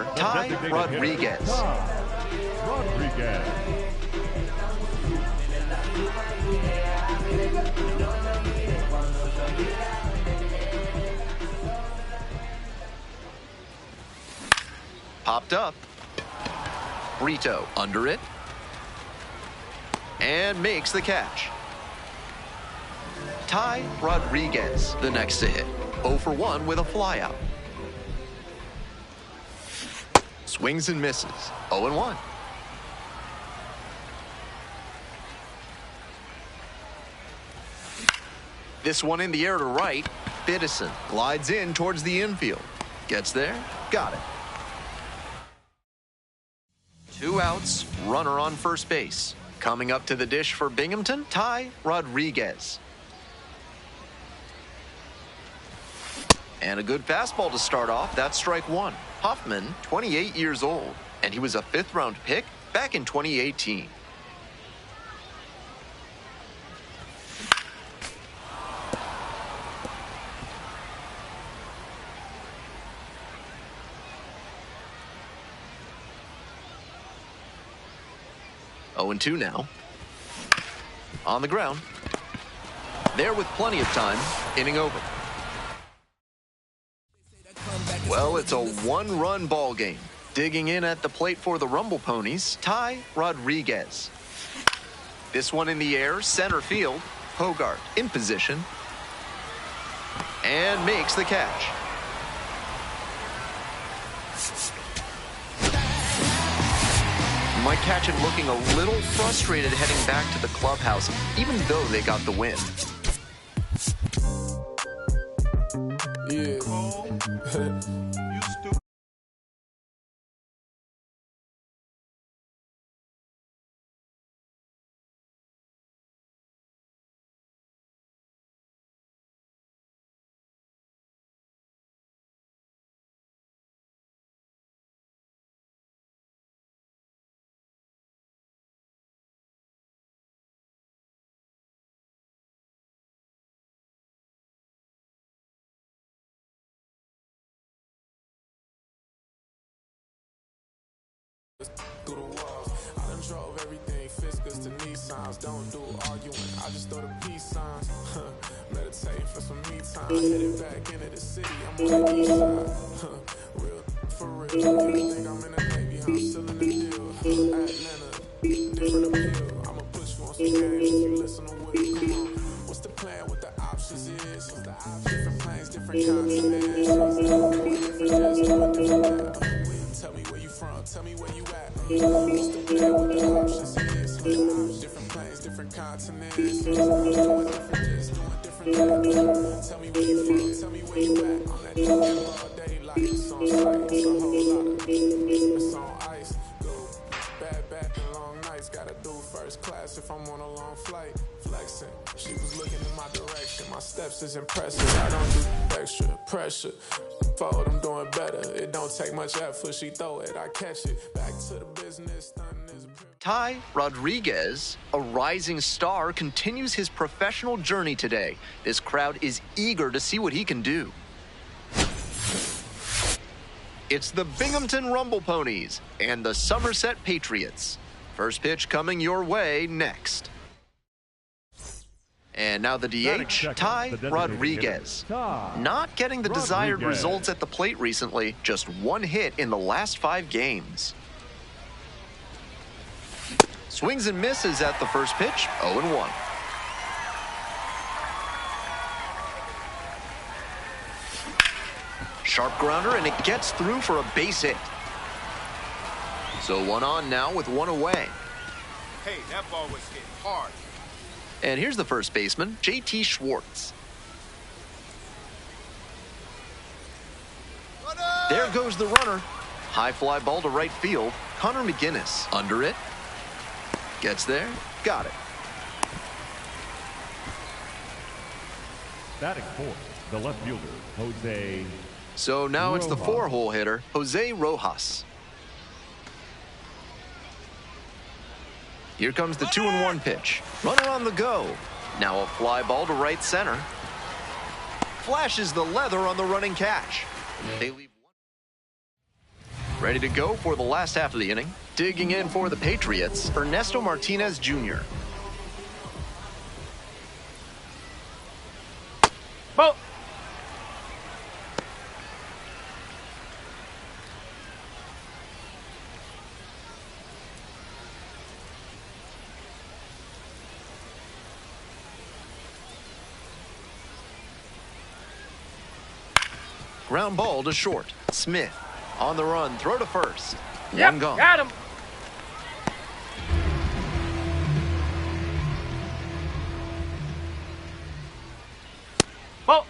center, Ty Rodriguez. Popped up. Brito under it. And makes the catch. Ty Rodriguez, the next to hit. 0 for 1 with a flyout. Swings and misses. 0 and 1. This one in the air to right. Biddison glides in towards the infield. Gets there. Got it. 2 outs. Runner on first base. Coming up to the dish for Binghamton, Ty Rodriguez. And a good fastball to start off. That's strike 1. Hoffman, 28 years old, and he was a 5th-round pick back in 2018. Oh, and 2 now. On the ground. There with plenty of time. Inning over. Well, it's a 1-run ball game. Digging in at the plate for the Rumble Ponies, Ty Rodriguez. This one in the air, center field. Hogart in position. And makes the catch. You might catch him looking a little frustrated heading back to the clubhouse, even though they got the win. Through the walls, I done drove everything, Fiskars to Nissans. Don't do arguing, I just throw the peace signs. Meditate for some me time. Headed back into the city, I'm on the east side. Real for real. You think I'm in the Navy, I'm still in the deal. Atlanta, different appeal. I'ma push you on some games if you listen to what it. Come on. What's the plan? What the options is? What's the options? Different planes, different continents. Different this, doing different that. Tell me where you from, tell me where you at. What's the plan, what the options is? Different planes, different continents. Doing different this, doing different that. Tell me where you from, tell me where you at. I'm at the all day like it's on site. It's a whole lot of it's on ice. Go bad and long nights. Gotta do first class if I'm on a long flight. Flexing, she was looking in my direction. My steps is impressive. I don't do extra pressure. Forward, I'm doing better. It don't take much effort. She throw it, I catch it. Back to the business. Ty Rodriguez, a rising star, continues his professional journey today. This crowd is eager to see what he can do. It's the Binghamton Rumble Ponies and the Somerset Patriots. First pitch coming your way next. And now the DH, Ty Rodriguez. Not getting the desired results at the plate recently, just 1 hit in the last 5 games. Swings and misses at the first pitch, 0 and 1. Sharp grounder, and it gets through for a base hit. So 1 on now with 1 away. Hey, that ball was hit hard. And here's the first baseman, J.T. Schwartz. There goes the runner. High fly ball to right field. Connor McGinnis under it. Gets there. Got it. Batting fourth, the left fielder, Jose. So now it's the 4-hole hitter, Jose Rojas. Here comes the 2-1 pitch. Runner on the go. Now a fly ball to right center. Flashes the leather on the running catch. They leave Ready to go for the last half of the inning. Digging in for the Patriots, Ernesto Martinez Jr. Ball. Ground ball to short. Smith on the run, throw to first. Yep, One gone. got him. Ball.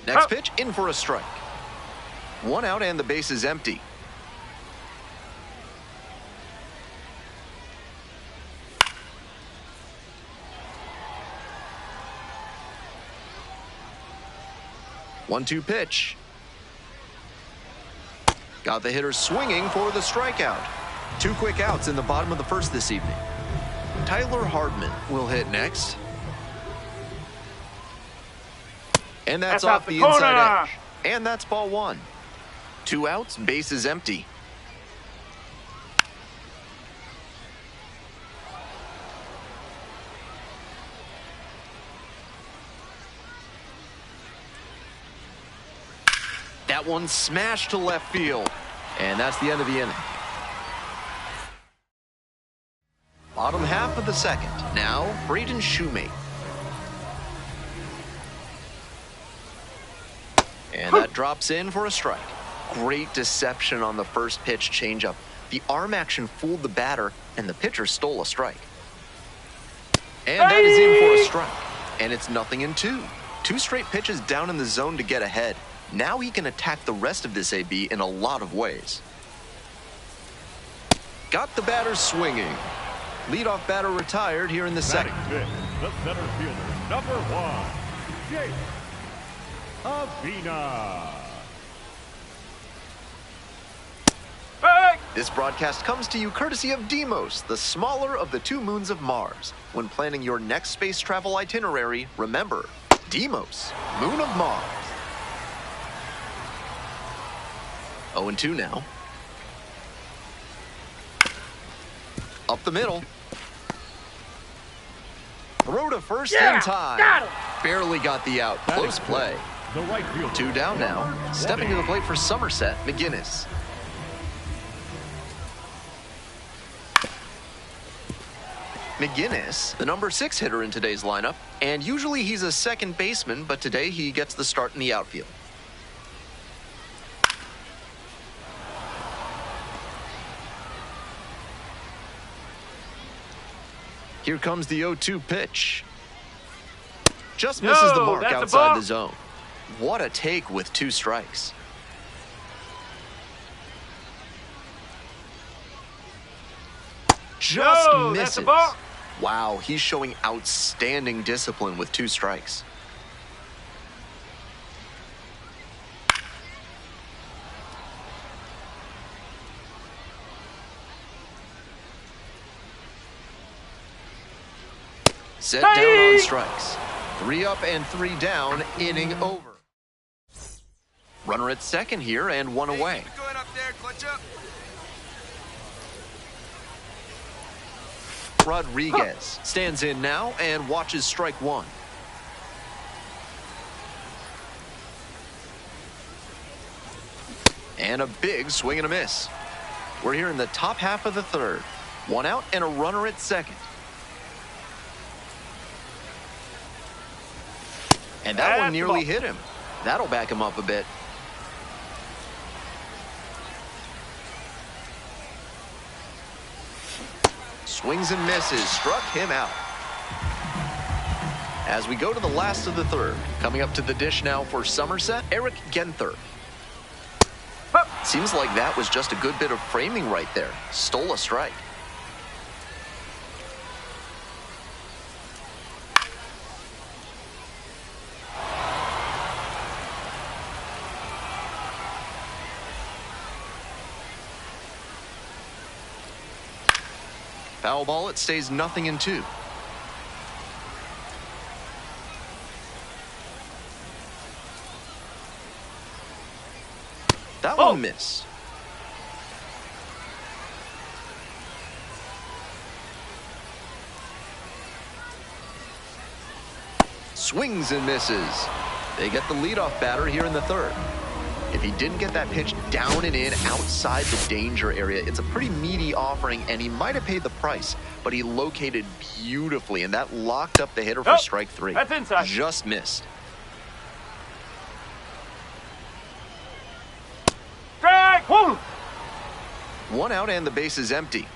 Next pitch, in for a strike. One out and the base is empty. One-two pitch. Got the hitter swinging for the strikeout. Two quick outs in the bottom of the first this evening. Tyler Hardman will hit next. And that's off the inside edge. And that's ball one. Two outs, base is empty. That one smashed to left field. And that's the end of the inning. Bottom half of the second. Now, Braden Shoemaker. And that drops in for a strike. Great deception on the first pitch changeup. The arm action fooled the batter, and the pitcher stole a strike. And that is in for a strike. And it's 0-2. Two straight pitches down in the zone to get ahead. Now he can attack the rest of this AB in a lot of ways. Got the batter swinging. Leadoff batter retired here in the second. Batting fifth, the center fielder, number 1, Jake Avina. Hey! This broadcast comes to you courtesy of Deimos, the smaller of the two moons of Mars. When planning your next space travel itinerary, remember, Deimos, moon of Mars. 0-2 now. Up the middle. Throw to first in time. Got him. Barely got the out. Close play. The right fielder. Two down now. Stepping to the plate for Somerset, McGinnis. McGinnis, the number 6 hitter in today's lineup, and usually he's a second baseman, but today he gets the start in the outfield. Here comes the 0-2 pitch. Just misses the mark outside the zone. What a take with 2 strikes. Just misses. Wow, he's showing outstanding discipline with 2 strikes. Set down on strikes. 3 up and 3 down, inning over. Runner at second here and 1 away. Good up there, clutch up. Rodriguez stands in now and watches strike 1. And a big swing and a miss. We're here in the top half of the third. 1 out and a runner at second. And that one nearly hit him. That'll back him up a bit. Swings and misses, struck him out. As we go to the last of the third, coming up to the dish now for Somerset, Eric Genther. Seems like that was just a good bit of framing right there. Stole a strike. Foul ball, it stays 0-2. That one missed. Swings and misses. They get the leadoff batter here in the third. If he didn't get that pitch down and in outside the danger area, it's a pretty meaty offering, and he might have paid the price, but he located beautifully, and that locked up the hitter for strike three. That's inside. Just missed. Strike! Woo! One out and the base is empty.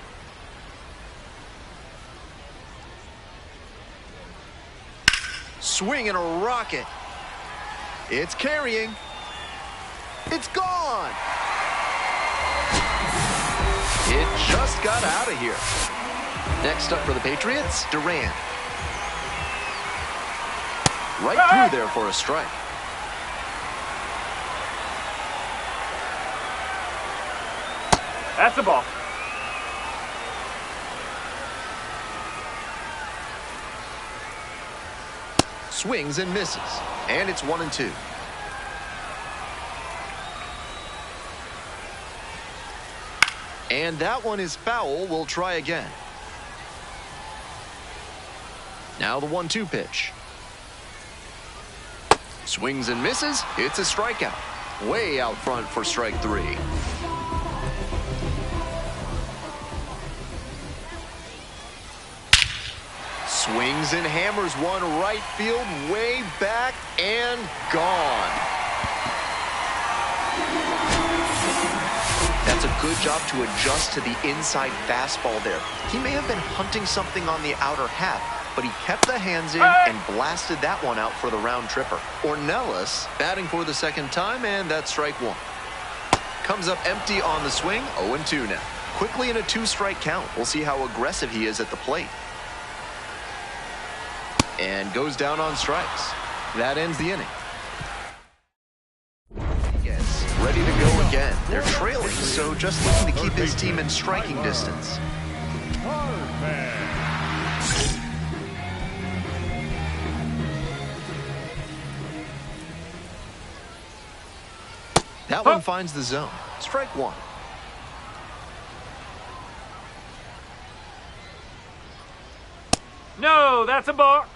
Swing and a rocket. It's carrying. It's gone. It just got out of here. Next up for the Patriots, Durant. Right through there for a strike. That's the ball. Swings and misses. And it's 1-2. And that one is foul. We'll try again. Now the 1-2 pitch. Swings and misses. It's a strikeout. Way out front for strike three. Swings and hammers one right field, way back and gone. That's a good job to adjust to the inside fastball there. He may have been hunting something on the outer half, but he kept the hands in and blasted that one out for the round tripper. Ornelas batting for the second time, and that's strike one. Comes up empty on the swing, 0-2 now. Quickly in a 2-strike count. We'll see how aggressive he is at the plate. And goes down on strikes. That ends the inning. Yes, ready to go again. They're trailing, so just looking to keep his team in striking distance. That one finds the zone. Strike one. No, that's a ball.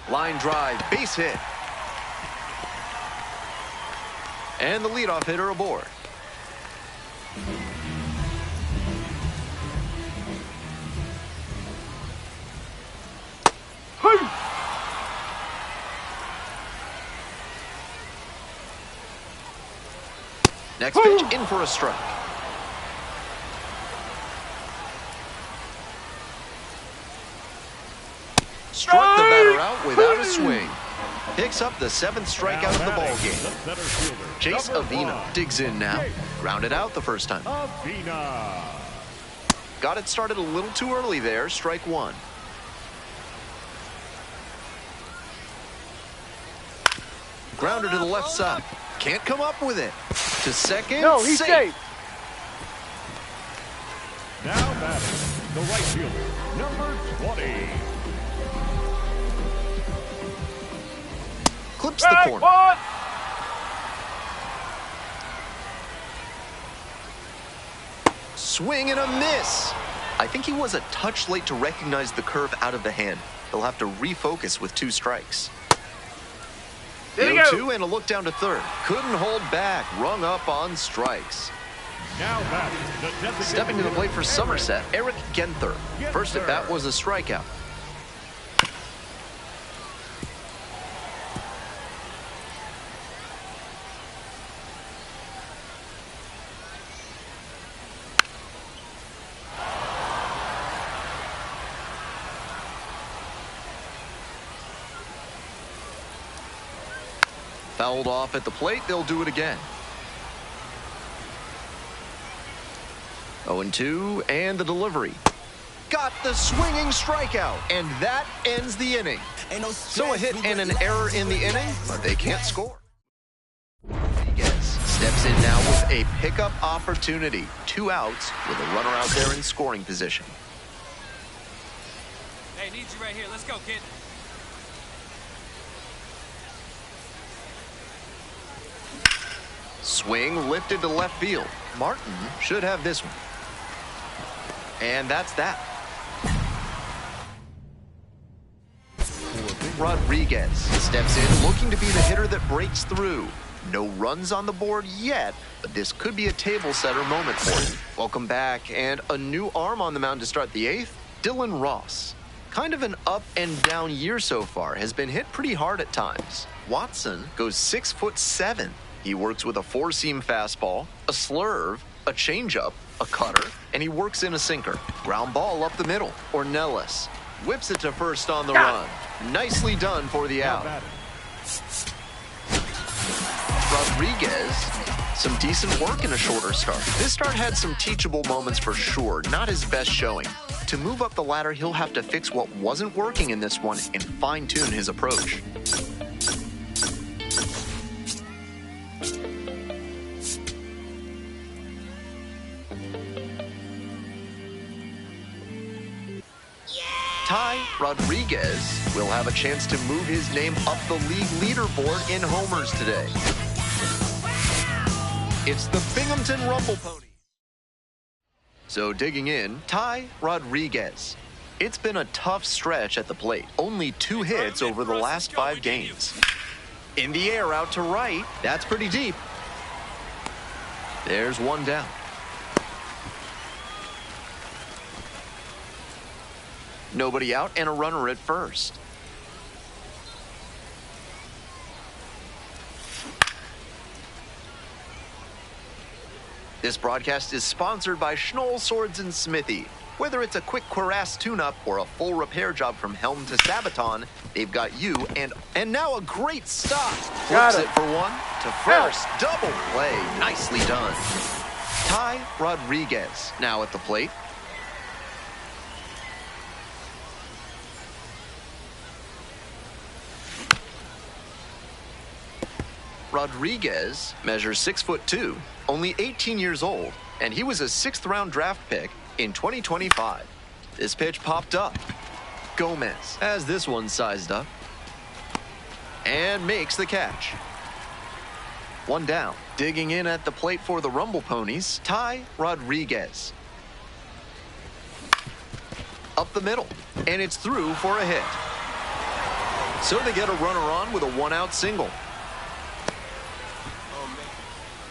Line drive, base hit. And the leadoff hitter aboard. Next pitch in for a strike. Struck the batter out without a swing. Picks up the 7th strikeout of the ball game. Chase Avina digs in now. Grounded out the first time. Got it started a little too early there. Strike one. Grounder to the left side. Can't come up with it. To second. No, he's safe. Now batting, the right fielder, number 20. Clips the corner. One. Swing and a miss. I think he was a touch late to recognize the curve out of the hand. He'll have to refocus with 2 strikes. There you go. 0-2 and a look down to third. Couldn't hold back. Rung up on strikes. Now batting, the designated Stepping to the plate for Somerset, Eric Genther. First at bat was a strikeout. Fouled off at the plate. They'll do it again. 0-2 and the delivery. Got the swinging strikeout, and that ends the inning. So a hit and an error in the inning, but they can't score. Rodriguez steps in now with a pickup opportunity. 2 outs with a runner out there in scoring position. Hey, need you right here. Let's go, kid. Swing lifted to left field. Martin should have this one. And that's that. Rodriguez steps in looking to be the hitter that breaks through. No runs on the board yet, but this could be a table setter moment for him. Welcome back, and a new arm on the mound to start the eighth, Dylan Ross. Kind of an up and down year so far, has been hit pretty hard at times. Watson goes 6'7". He works with a four-seam fastball, a slurve, a changeup, a cutter, and he works in a sinker. Ground ball up the middle. Ornelas whips it to first on the run. Nicely done for the out. Rodriguez, some decent work in a shorter start. This start had some teachable moments for sure, not his best showing. To move up the ladder, he'll have to fix what wasn't working in this one and fine-tune his approach. Ty Rodriguez will have a chance to move his name up the league leaderboard in homers today. It's the Binghamton Rumble Ponies. So digging in, Ty Rodriguez. It's been a tough stretch at the plate. Only 2 hits over the last 5 games. In the air out to right. That's pretty deep. There's one down. Nobody out and a runner at first. This broadcast is sponsored by Schnoll Swords and Smithy. Whether it's a quick cuirass tune-up or a full repair job from helm to sabaton, they've got you. And now a great stop. Flips it for one to first. Double play. Nicely done. Ty Rodriguez now at the plate. Rodriguez measures 6'2", only 18 years old, and he was a 6th-round draft pick in 2025. This pitch popped up. Gomez has this one sized up and makes the catch. One down. Digging in at the plate for the Rumble Ponies, Ty Rodriguez. Up the middle, and it's through for a hit. So they get a runner on with a 1-out single.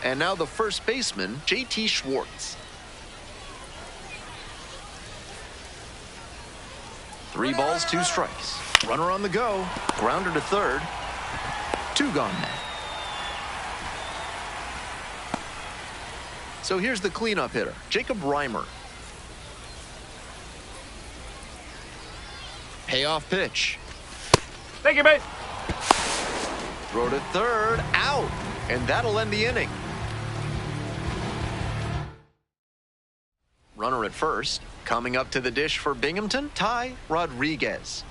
And now the first baseman, JT Schwartz. 3 balls, 2 strikes. Runner on the go. Grounder to third. 2 gone now. So here's the cleanup hitter, Jacob Reimer. Payoff pitch. Thank you, mate. Throw to third, out. And that'll end the inning. Runner at first. Coming up to the dish for Binghamton, Ty Rodriguez.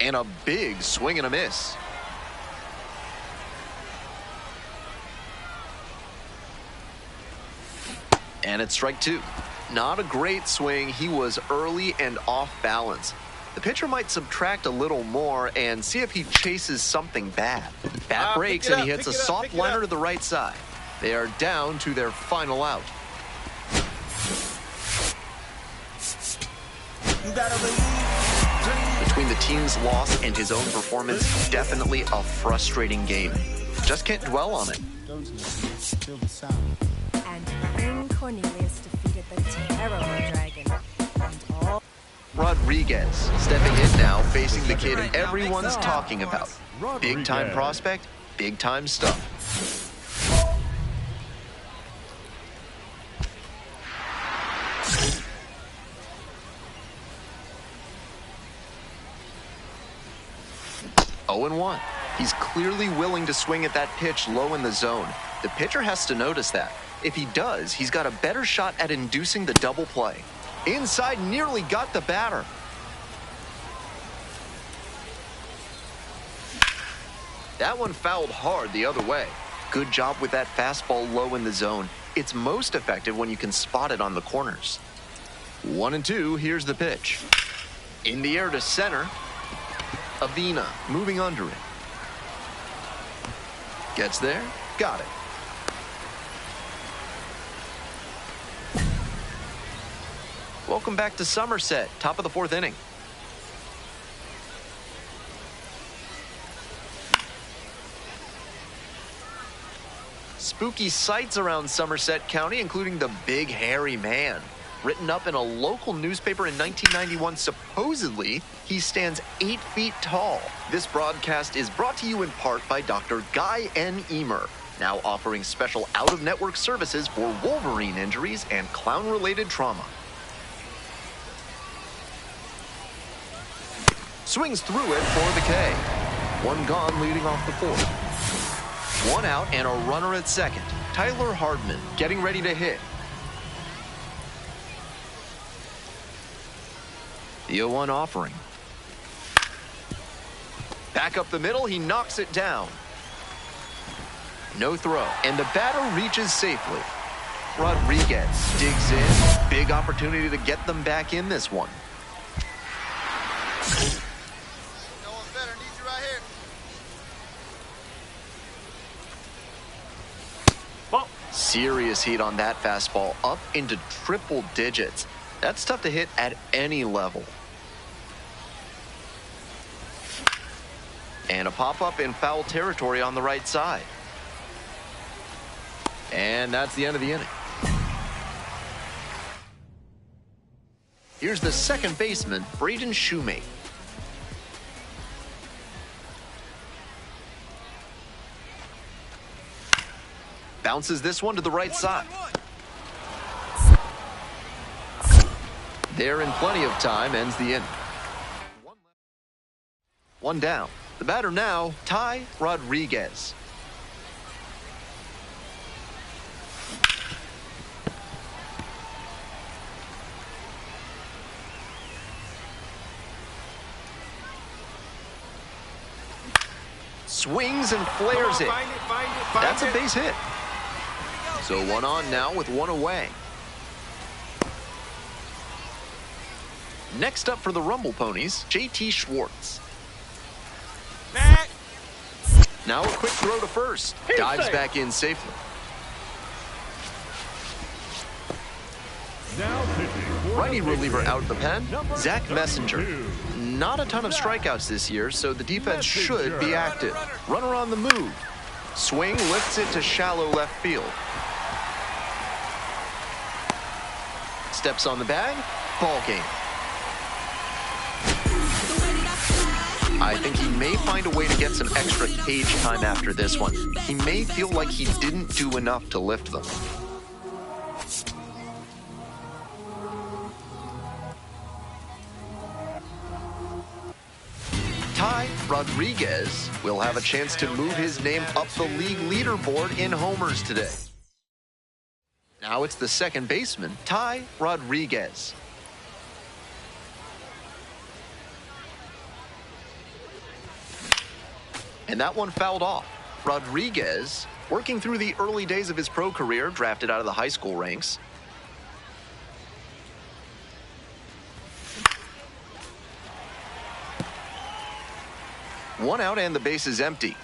And a big swing and a miss. And it's strike 2. Not a great swing. He was early and off balance. The pitcher might subtract a little more and see if he chases something bad. Bat breaks and he hits a soft liner to the right side. They are down to their final out. Between the team's loss and his own performance, definitely a frustrating game. Just can't dwell on it. And King Cornelius defeated the terrible dragon. And all Rodriguez stepping in now, facing the kid everyone's talking about. Big time prospect, big time stuff. Oh, 0-1. He's clearly willing to swing at that pitch low in the zone. The pitcher has to notice that. If he does, he's got a better shot at inducing the double play. Inside, nearly got the batter. That one fouled hard the other way. Good job with that fastball low in the zone. It's most effective when you can spot it on the corners. 1-2, here's the pitch. In the air to center. Avina moving under it. Gets there, got it. Welcome back to Somerset, top of the 4th inning. Spooky sights around Somerset County, including the Big Hairy Man. Written up in a local newspaper in 1991, supposedly, he stands 8 feet tall. This broadcast is brought to you in part by Dr. Guy N. Emer, now offering special out-of-network services for Wolverine injuries and clown-related trauma. Swings through it for the K. One gone leading off the 4th. 1 out and a runner at second. Tyler Hardman getting ready to hit. The 0-1 offering. Back up the middle, he knocks it down. No throw, and the batter reaches safely. Rodriguez digs in. Big opportunity to get them back in this one. No one better needs you right here. Ball. Serious heat on that fastball, up into triple digits. That's tough to hit at any level. And a pop-up in foul territory on the right side. And that's the end of the inning. Here's the second baseman, Braden Shoemate. Bounces this one to the right side. There in plenty of time, ends the inning. One down. The batter now, Ty Rodriguez. Swings and flares it. That's a base hit. So 1 on now with 1 away. Next up for the Rumble Ponies, JT Schwartz. Now a quick throw to first. Dives back in safely. Now pitching. Righty reliever out of the pen, Zach Messenger. Not a ton of strikeouts this year, so the defense should be active. Runner on the move. Swing lifts it to shallow left field. Steps on the bag, ball game. I think he may find a way to get some extra cage time after this one. He may feel like he didn't do enough to lift them. Ty Rodriguez will have a chance to move his name up the league leaderboard in homers today. Now it's the second baseman, Ty Rodriguez. And that one fouled off. Rodriguez, working through the early days of his pro career, drafted out of the high school ranks. One out and the base is empty.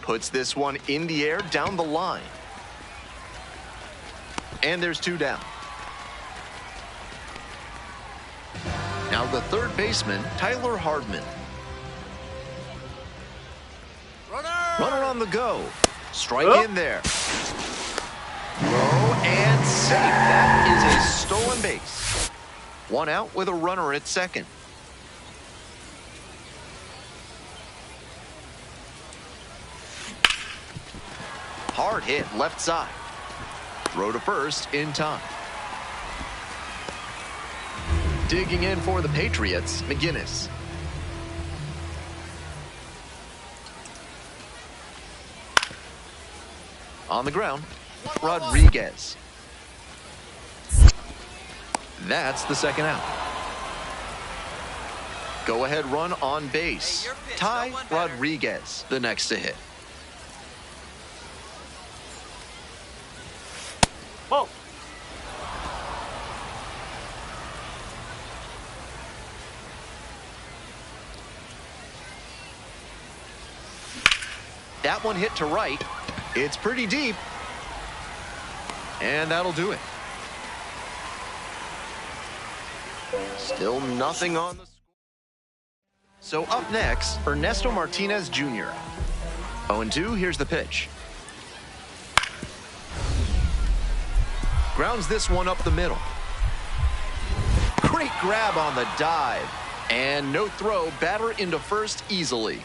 Puts this one in the air down the line. And there's 2 down. Now the third baseman, Tyler Hardman. Runner on the go. Strike in there. Throw and safe. That is a stolen base. 1 out with a runner at second. Hard hit left side. Throw to first in time. Digging in for the Patriots, McGinnis. On the ground, Rodriguez. That's the second out. Go-ahead run on base. Hey, your pitch, Ty no one better. Rodriguez, the next to hit. Ball. That one hit to right. It's pretty deep. And that'll do it. Still nothing on the score. So up next, Ernesto Martinez Jr. 0-2, here's the pitch. Grounds this one up the middle. Great grab on the dive. And no throw, batter into first easily.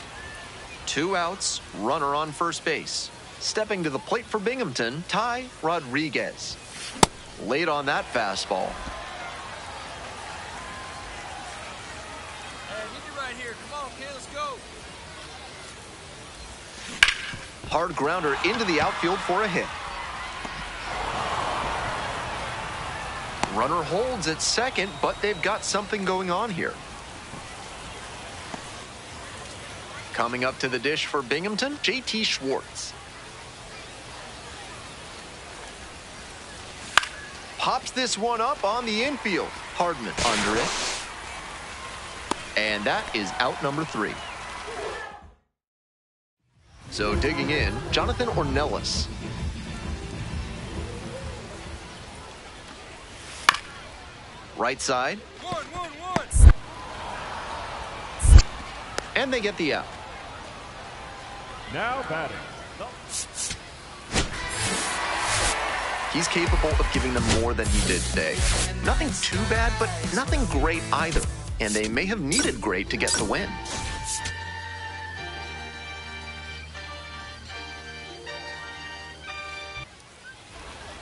2 outs, runner on first base. Stepping to the plate for Binghamton, Ty Rodriguez. Late on that fastball. Hey, hit it right here. Come on, kid, let's go. Hard grounder into the outfield for a hit. Runner holds at second, but they've got something going on here. Coming up to the dish for Binghamton, JT Schwartz. Pops this one up on the infield. Hardman under it. And that is out number 3. So digging in, Jonathan Ornelas. Right side. One. And they get the out. Now batting. He's capable of giving them more than he did today. Nothing too bad, but nothing great either. And they may have needed great to get the win.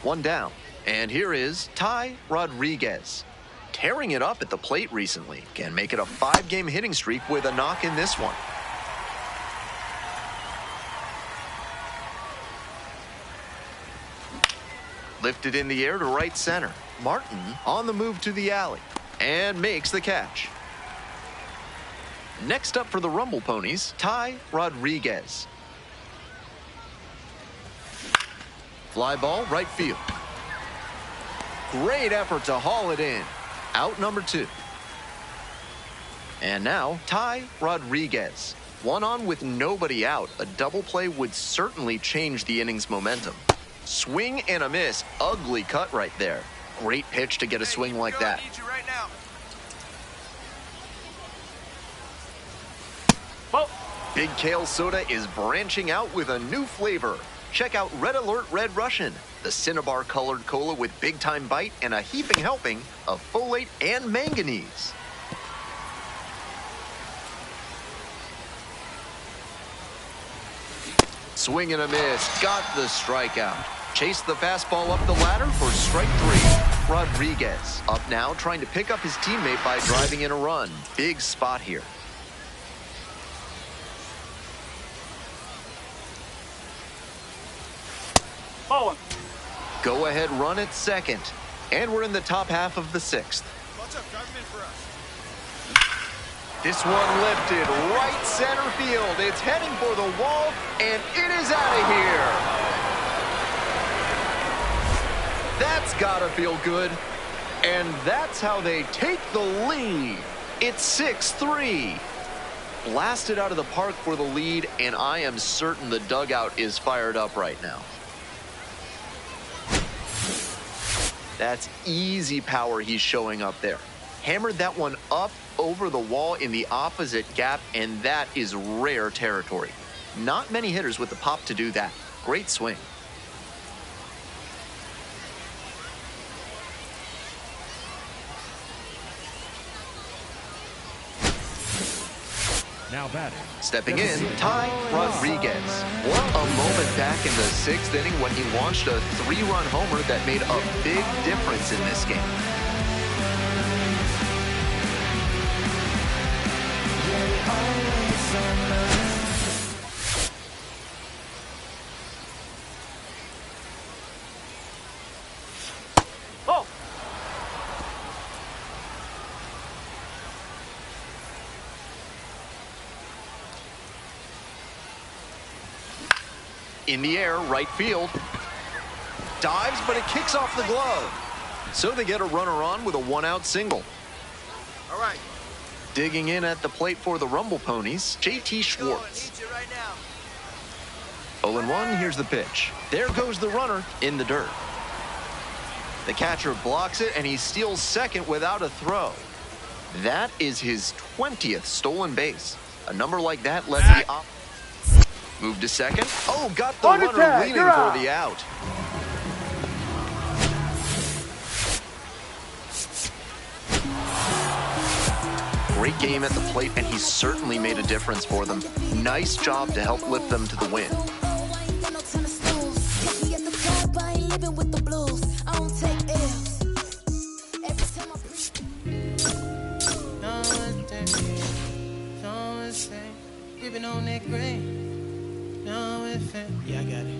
One down. And here is Ty Rodriguez. Tearing it up at the plate recently. Can make it a 5-game hitting streak with a knock in this one. Lifted in the air to right center. Martin on the move to the alley and makes the catch. Next up for the Rumble Ponies, Ty Rodriguez. Fly ball right field. Great effort to haul it in. Out number 2. And now Ty Rodriguez. One on with nobody out. A double play would certainly change the inning's momentum. Swing and a miss. Ugly cut right there. Great pitch to get a swing like that. I need you right now. Ball. Big Kale Soda is branching out with a new flavor. Check out Red Alert Red Russian, the Cinnabar colored cola with big time bite and a heaping helping of folate and manganese. Swing and a miss. Got the strikeout. Chased the fastball up the ladder for strike 3. Rodriguez up now trying to pick up his teammate by driving in a run. Big spot here. Ball 1. Go ahead run at second. And we're in the top half of the 6th. What's up, government for us? This one lifted right center field. It's heading for the wall, and it is out of here. That's gotta feel good. And that's how they take the lead. It's 6-3. Blasted out of the park for the lead, and I am certain the dugout is fired up right now. That's easy power he's showing up there. Hammered that one up over the wall in the opposite gap, and that is rare territory. Not many hitters with the pop to do that. Great swing. Now batting. Stepping in, Ty Rodriguez. What a moment back in the 6th inning when he launched a 3-run homer that made a big difference in this game. In the air, right field. Dives, but it kicks off the glove. So they get a runner on with a one-out single. All right. Digging in at the plate for the Rumble Ponies, JT Schwartz. Need you right now. 0-1, here's the pitch. There goes the runner in the dirt. The catcher blocks it, and he steals second without a throw. That is his 20th stolen base. A number like that lets the move to second. Oh, got the runner leaning for the out. Great game at the plate, and he's certainly made a difference for them. Nice job to help lift them to the win. Yeah, I got it.